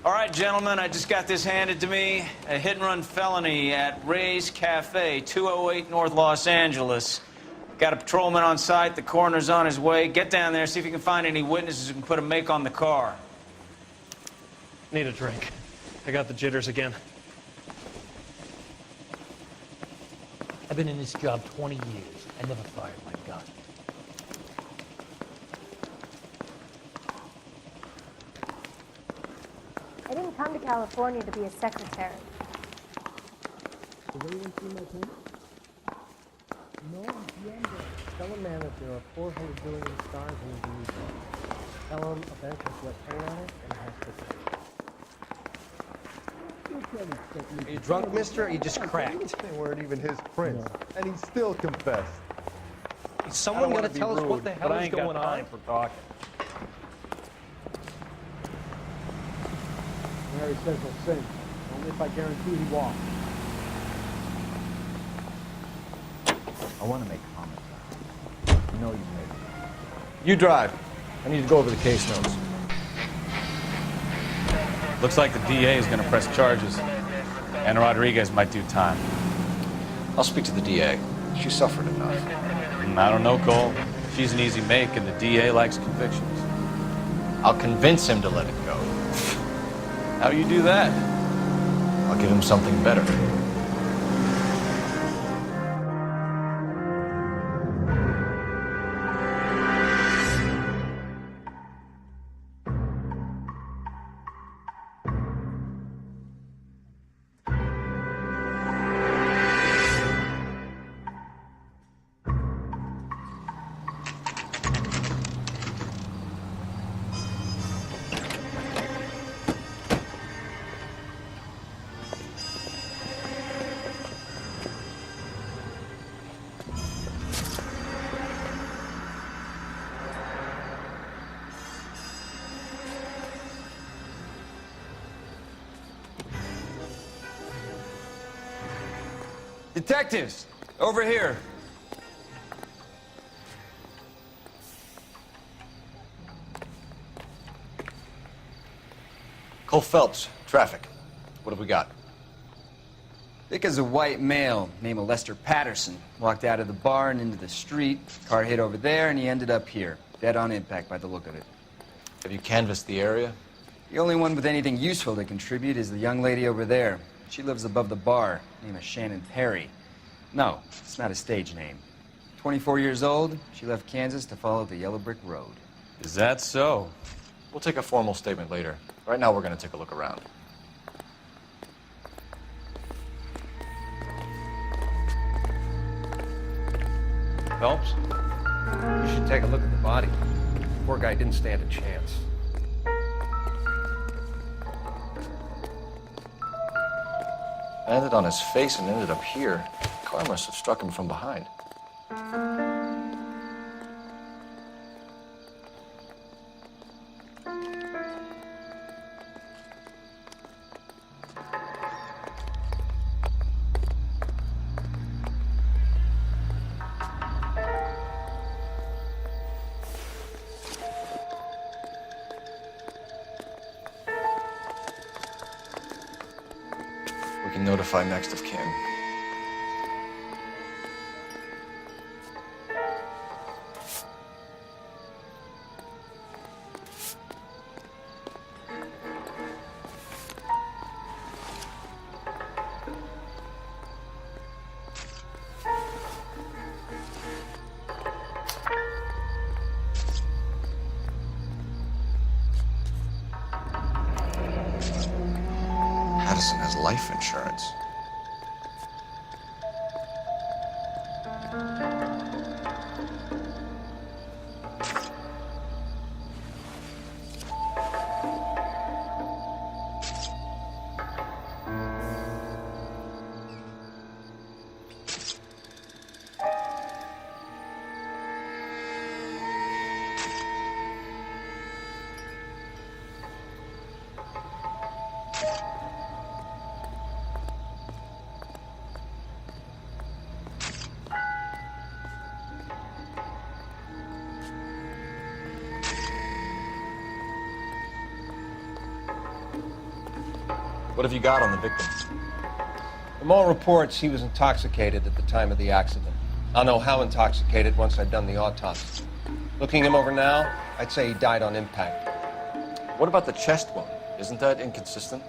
All right, gentlemen, I just got this handed to me. A hit-and-run felony at Ray's Cafe, 208 North Los Angeles. Got a patrolman on site. The coroner's on his way. Get down there, see if you can find any witnesses who can put a make on the car. Need a drink. I got the jitters again. I've been in this job 20 years. I never fired my gun. I didn't come to California to be a secretary. Does anyone see my pen? No, tell a man that there are 400 billion stars in his universe. Tell him a bench has got paint on it and has to. Are you drunk, mister, or you just cracked? They weren't even his prints, and he still confessed. Is someone gonna tell us what the hell is going on? For talking. Mary says he'll sing. Only if I guarantee he walks. I want to make comments on it. You know you made it. You drive. I need to go over the case notes. Looks like the DA is going to press charges. And Rodriguez might do time. I'll speak to the DA. She suffered enough. I don't know, Cole. She's an easy make, and the DA likes convictions. I'll convince him to let it go. How you do that? I'll give him something better. Detectives, over here. Cole Phelps, traffic. What have we got? Dick is a white male named Lester Patterson. Walked out of the bar and into the street. Car hit over there, and he ended up here. Dead on impact by the look of it. Have you canvassed the area? The only one with anything useful to contribute is the young lady over there. She lives above the bar. Name is Shannon Perry. No, it's not a stage name. 24 years old, she left Kansas to follow the Yellow Brick Road. Is that so? We'll take a formal statement later. Right now, we're going to take a look around. Phelps? You should take a look at the body. Poor guy didn't stand a chance. Landed on his face and ended up here. Car must have struck him from behind. We can notify next of kin. Patterson has life insurance. What have you got on the victim? From all reports, he was intoxicated at the time of the accident. I'll know how intoxicated once I've done the autopsy. Looking him over now, I'd say he died on impact. What about the chest wound? Isn't that inconsistent?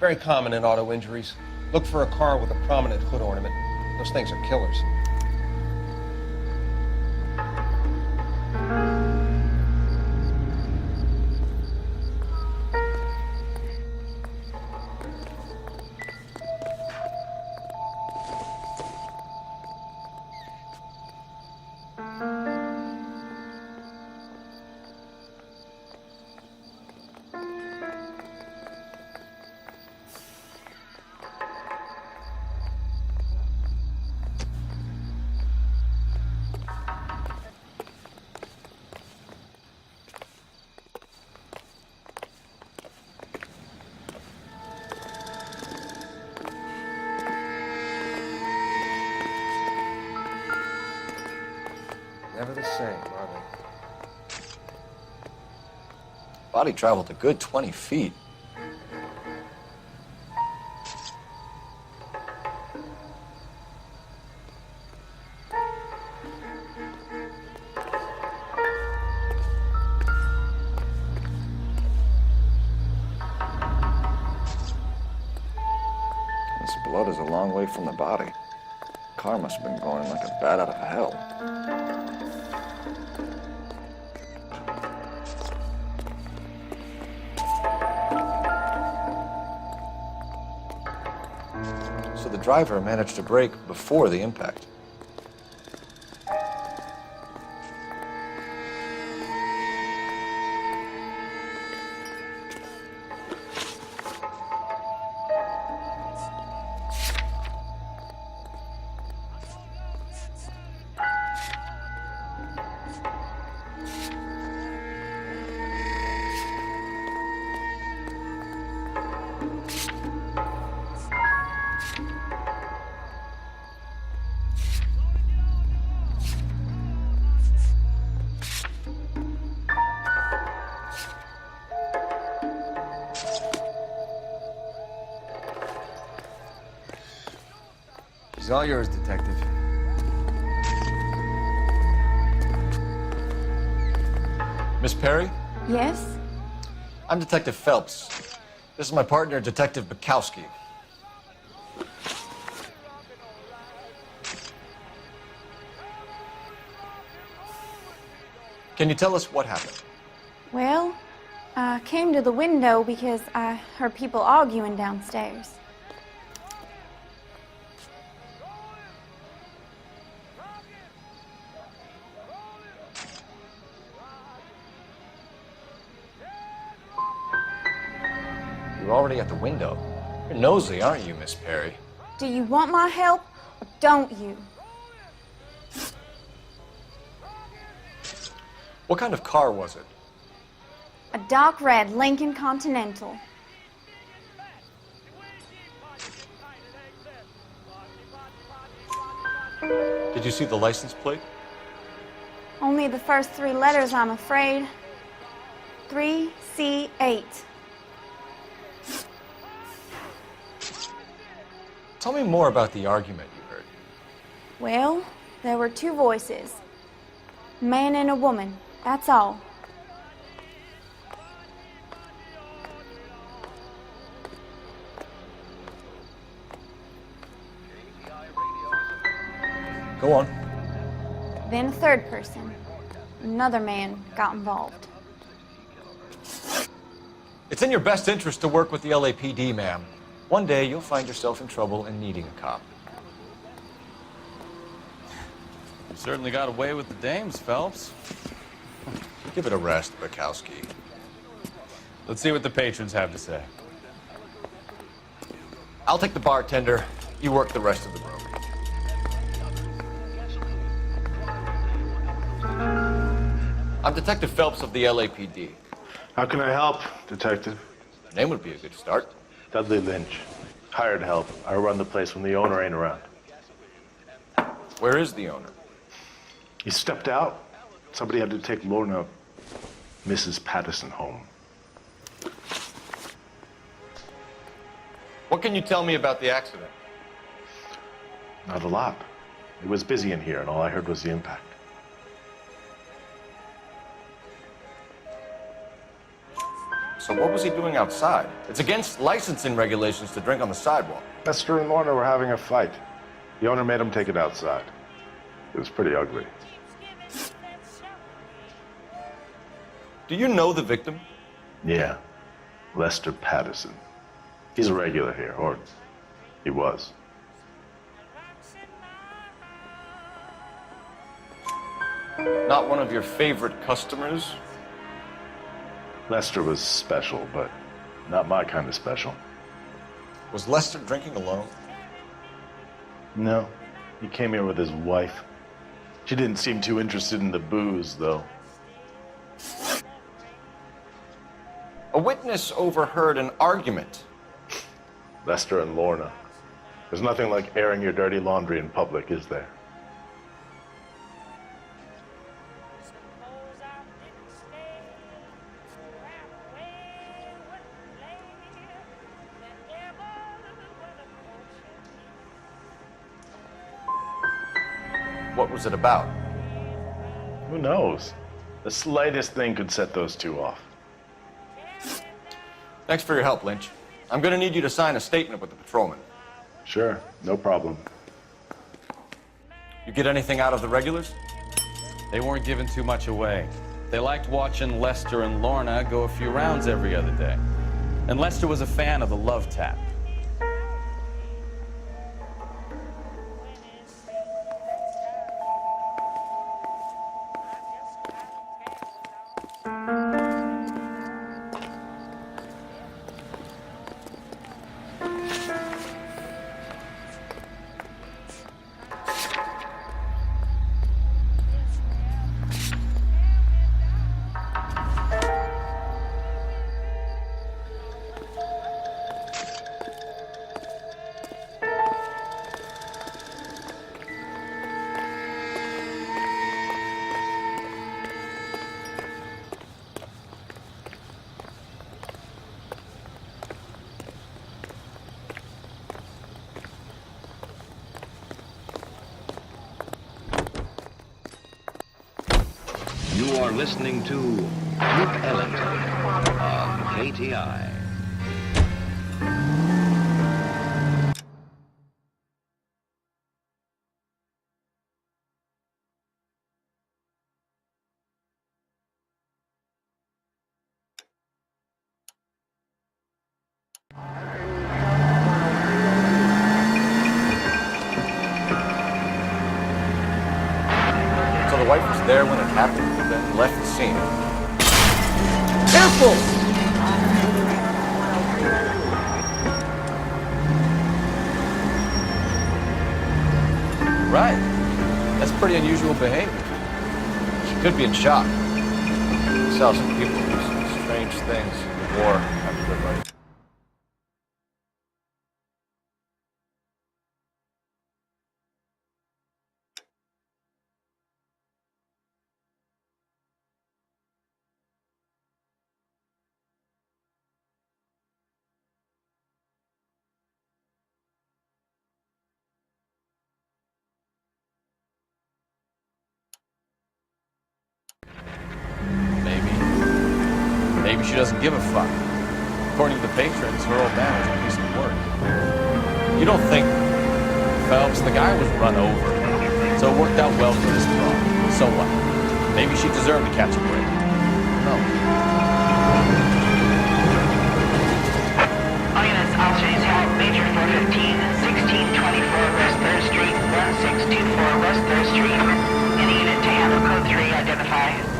Very common in auto injuries. Look for a car with a prominent hood ornament. Those things are killers. Never the same, are they? Body traveled a good 20 feet. This blood is a long way from the body. Car must have been going like a bat out of hell. So the driver managed to brake before the impact. She's all yours, Detective. Miss Perry? Yes? I'm Detective Phelps. This is my partner, Detective Bukowski. Can you tell us what happened? Well, I came to the window because I heard people arguing downstairs. You're already at the window. You're nosy, aren't you, Miss Perry? Do you want my help or don't you? What kind of car was it? A dark red Lincoln Continental. Did you see the license plate? Only the first three letters, I'm afraid. 3C8. Tell me more about the argument you heard. Well, there were two voices. A man and a woman, that's all. Go on. Then a third person, another man, got involved. It's in your best interest to work with the LAPD, ma'am. One day you'll find yourself in trouble and needing a cop. You certainly got away with the dames, Phelps. Give it a rest, Bukowski. Let's see what the patrons have to say. I'll take the bartender. You work the rest of the room. I'm Detective Phelps of the LAPD. How can I help, Detective? Your name would be a good start. Dudley Lynch. Hired help. I run the place when the owner ain't around. Where is the owner? He stepped out. Somebody had to take Lorna, Mrs. Patterson, home. What can you tell me about the accident? Not a lot. It was busy in here, and all I heard was the impact. So what was he doing outside? It's against licensing regulations to drink on the sidewalk. Lester and Lorna were having a fight. The owner made him take it outside. It was pretty ugly. Do you know the victim? Yeah, Lester Patterson. He's a regular here, or he was. Not one of your favorite customers? Lester was special, but not my kind of special. Was Lester drinking alone? No, he came here with his wife. She didn't seem too interested in the booze, though. A witness overheard an argument. Lester and Lorna. There's nothing like airing your dirty laundry in public, is there? What was it about? Who knows? The slightest thing could set those two off. Thanks for your help, Lynch. I'm gonna need you to sign a statement with the patrolman. Sure, no problem. You get anything out of the regulars? They weren't giving too much away. They liked watching Lester and Lorna go a few rounds every other day. And Lester was a fan of the love tap. You are listening to Duke Ellington on KTI. So the wife was there when it happened, then left the scene. Careful! Right. That's pretty unusual behavior. She could be in shock. We saw some people do some strange things in the war after the fight. Maybe she doesn't give a fuck. According to the patrons, her old man was a piece of work. You don't think Phelps, the guy was run over, so it worked out well for this broad. So what? Maybe she deserved to catch a break. No. All units, officers have Major 415, 1624 West 3rd Street, 1624 West 3rd Street. Any unit to handle code 3, identify.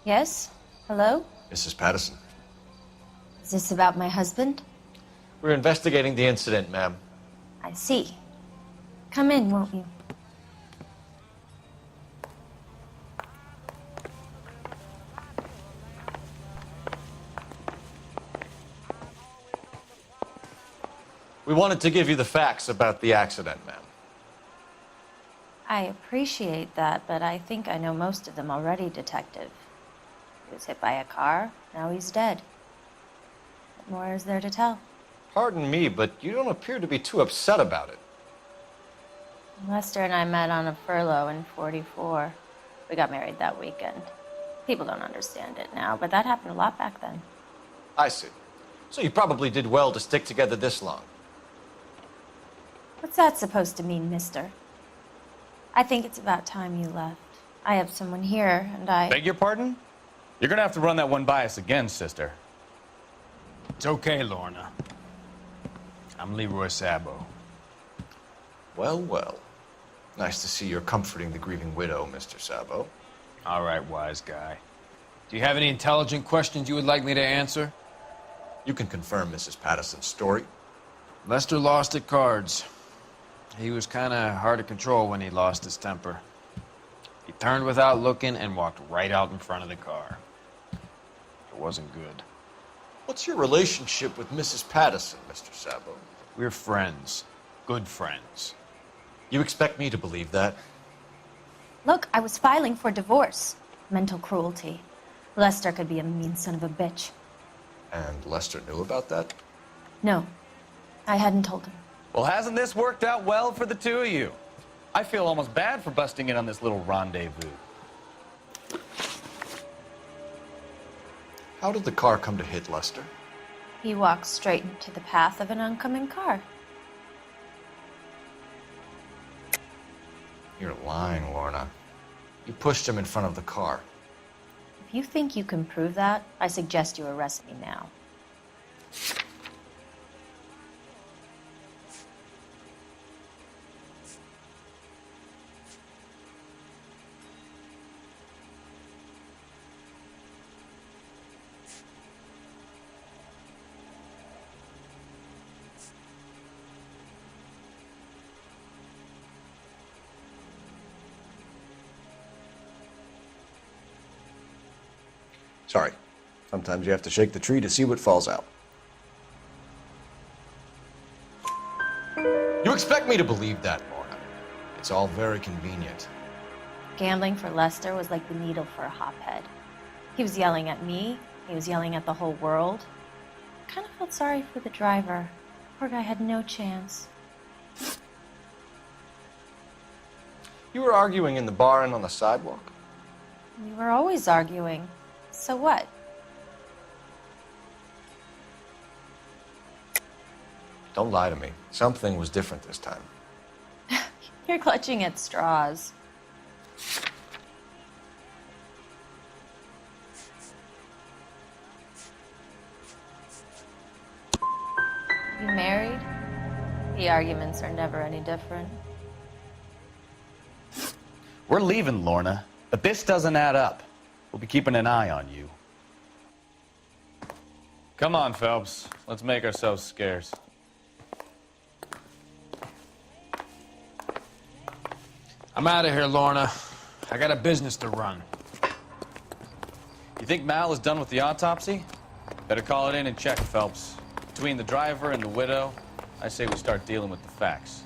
Yes? Hello? Mrs. Patterson. Is this about my husband? We're investigating the incident, ma'am. I see. Come in, won't you? We wanted to give you the facts about the accident, ma'am. I appreciate that, but I think I know most of them already, Detective. He was hit by a car, now he's dead. What more is there to tell? Pardon me, but you don't appear to be too upset about it. Lester and I met on a furlough in '44. We got married that weekend. People don't understand it now, but that happened a lot back then. I see. So you probably did well to stick together this long. What's that supposed to mean, mister? I think it's about time you left. I have someone here, and I... Beg your pardon? You're gonna have to run that one by us again, sister. It's okay, Lorna. I'm Leroy Sabo. Well, well. Nice to see you're comforting the grieving widow, Mr. Sabo. All right, wise guy. Do you have any intelligent questions you would like me to answer? You can confirm Mrs. Patterson's story. Lester lost at cards. He was kind of hard to control when he lost his temper. He turned without looking and walked right out in front of the car. It wasn't good. What's your relationship with Mrs. Patterson, Mr. Sabo? We're friends. Good friends. You expect me to believe that? Look, I was filing for divorce. Mental cruelty. Lester could be a mean son of a bitch. And Lester knew about that? No, I hadn't told him. Well, hasn't this worked out well for the two of you? I feel almost bad for busting in on this little rendezvous. How did the car come to hit Lester? He walked straight into the path of an oncoming car. You're lying, Lorna. You pushed him in front of the car. If you think you can prove that, I suggest you arrest me now. Sorry. Sometimes you have to shake the tree to see what falls out. You expect me to believe that, Lorna. It's all very convenient. Gambling for Lester was like the needle for a hophead. He was yelling at me. He was yelling at the whole world. I kind of felt sorry for the driver. Poor guy had no chance. You were arguing in the bar and on the sidewalk? We were always arguing. So what? Don't lie to me. Something was different this time. You're clutching at straws. You married? The arguments are never any different. We're leaving, Lorna, but this doesn't add up. We'll be keeping an eye on you. Come on, Phelps. Let's make ourselves scarce. I'm out of here, Lorna. I got a business to run. You think Mal is done with the autopsy? Better call it in and check, Phelps. Between the driver and the widow, I say we start dealing with the facts.